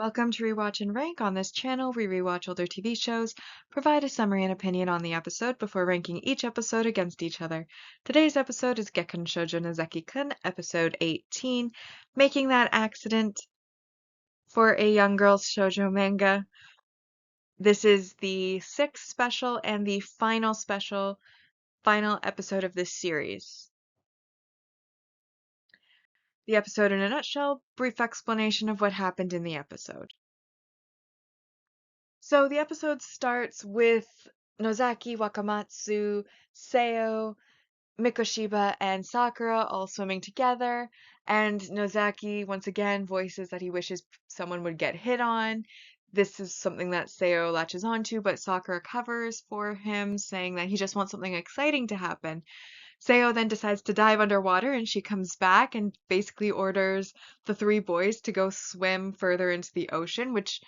Welcome to Rewatch and Rank. On this channel, we rewatch older TV shows, provide a summary and opinion on the episode before ranking each episode against each other. Today's episode is Gekkan Shoujo Nozaki-Kun, episode 18, Making That Accident for a young girl's shoujo manga. This is the sixth special and the final episode of this series. The episode in a nutshell, brief explanation of what happened in the episode. So the episode starts with Nozaki, Wakamatsu, Seo, Mikoshiba, and Sakura all swimming together, and Nozaki once again voices that he wishes someone would get hit on. This is something that Seo latches onto, but Sakura covers for him, saying that he just wants something exciting to happen. Seo then decides to dive underwater, and she comes back and basically orders the three boys to go swim further into the ocean, which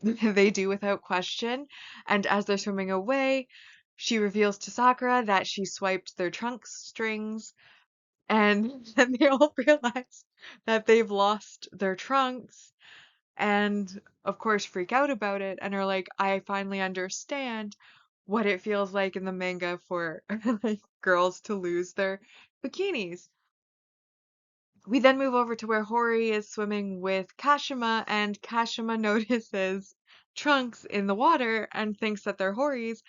they do without question. And as they're swimming away, she reveals to Sakura that she swiped their trunk strings, and then they all realize that they've lost their trunks and, of course, freak out about it and are like, I finally understand what it feels like in the manga for like girls to lose their bikinis. We then move over to where Hori is swimming with Kashima, and Kashima notices trunks in the water and thinks that they're Hori's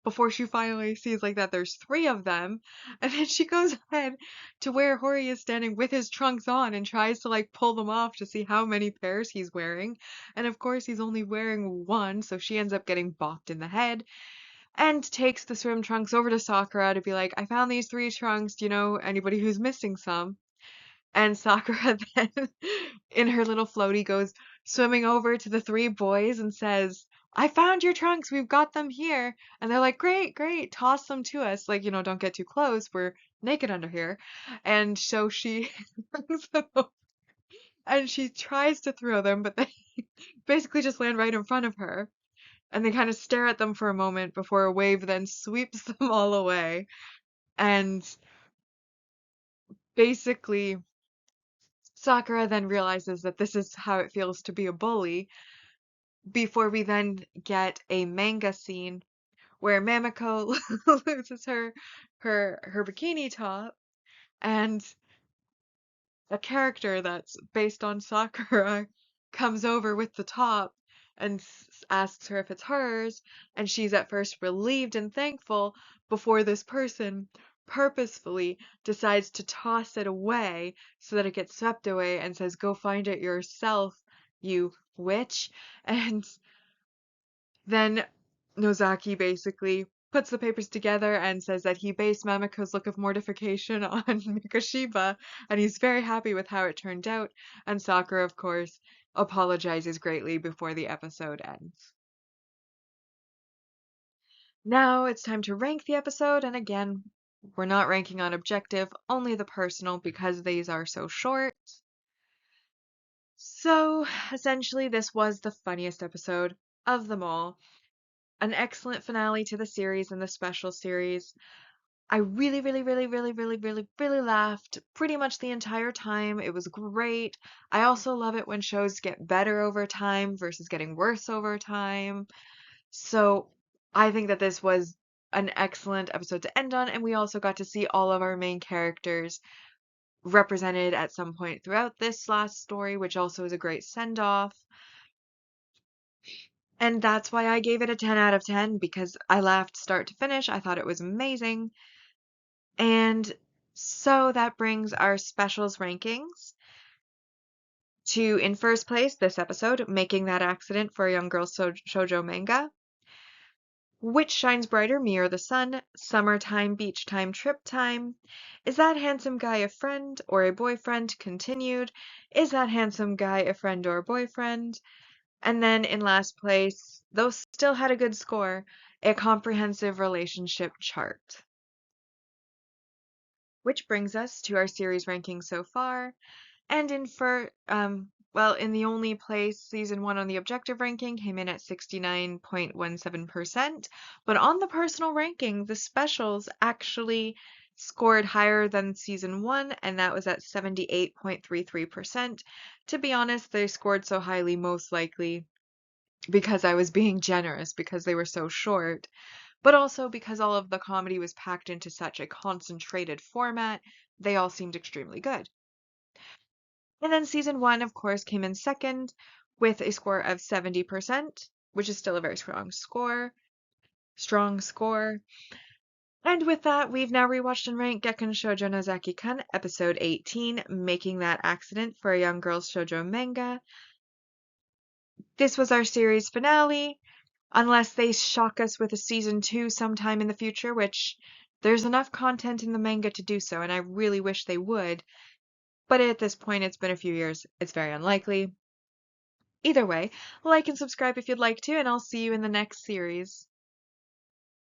before she finally sees like that there's three of them. And then she goes ahead to where Hori is standing with his trunks on and tries to like pull them off to see how many pairs he's wearing. And of course he's only wearing one, so she ends up getting bopped in the head and takes the swim trunks over to Sakura to be like, I found these three trunks, do you know anybody who's missing some? And Sakura then, in her little floaty, goes swimming over to the three boys and says, I found your trunks. We've got them here. And they're like, great, great. Toss them to us. Like, don't get too close. We're naked under here. And so she brings them over and she tries to throw them, but they basically just land right in front of her. And they kind of stare at them for a moment before a wave then sweeps them all away. And basically, Sakura then realizes that this is how it feels to be a bully before we then get a manga scene where Mamiko loses her bikini top, and a character that's based on Sakura comes over with the top and asks her if it's hers, and she's at first relieved and thankful before this person purposefully decides to toss it away so that it gets swept away and says, Go find it yourself, you witch. And then Nozaki basically puts the papers together and says that he based Mamiko's look of mortification on Mikoshiba, and he's very happy with how it turned out. And Sakura, of course, apologizes greatly before the episode ends. Now it's time to rank the episode, and again, we're not ranking on objective, only the personal because these are so short. So, essentially, this was the funniest episode of them all. An excellent finale to the series and the special series. I really, really, really, really, really, really, really laughed pretty much the entire time. It was great. I also love it when shows get better over time versus getting worse over time. So I think that this was an excellent episode to end on, and we also got to see all of our main characters represented at some point throughout this last story, which also is a great send-off. And that's why I gave it a 10 out of 10 because I laughed start to finish. I thought it was amazing. And so that brings our specials rankings to, in first place, this episode, Making That Accident for a Young Girl's Shoujo Manga. Which shines brighter, me or the sun? Summertime, beach time, trip time. Is that handsome guy a friend or a boyfriend? Continued. Is that handsome guy a friend or a boyfriend? And then in last place, though still had a good score, a comprehensive relationship chart. Which brings us to our series ranking so far. And in in the only place, season 1 on the objective ranking came in at 69.17%, but on the personal ranking, the specials actually scored higher than season 1, and that was at 78.33%. To be honest, they scored so highly most likely because I was being generous because they were so short, but also because all of the comedy was packed into such a concentrated format, they all seemed extremely good. And then season 1, of course, came in second with a score of 70%, which is still a very strong score. Strong score. And with that, we've now rewatched and ranked Gekkan Shoujo Nozaki-Kun episode 18, Making That Accident for a Young Girl's Shoujo Manga. This was our series finale, unless they shock us with a season 2 sometime in the future, which there's enough content in the manga to do so, and I really wish they would. But at this point, it's been a few years. It's very unlikely. Either way, like and subscribe if you'd like to, and I'll see you in the next series.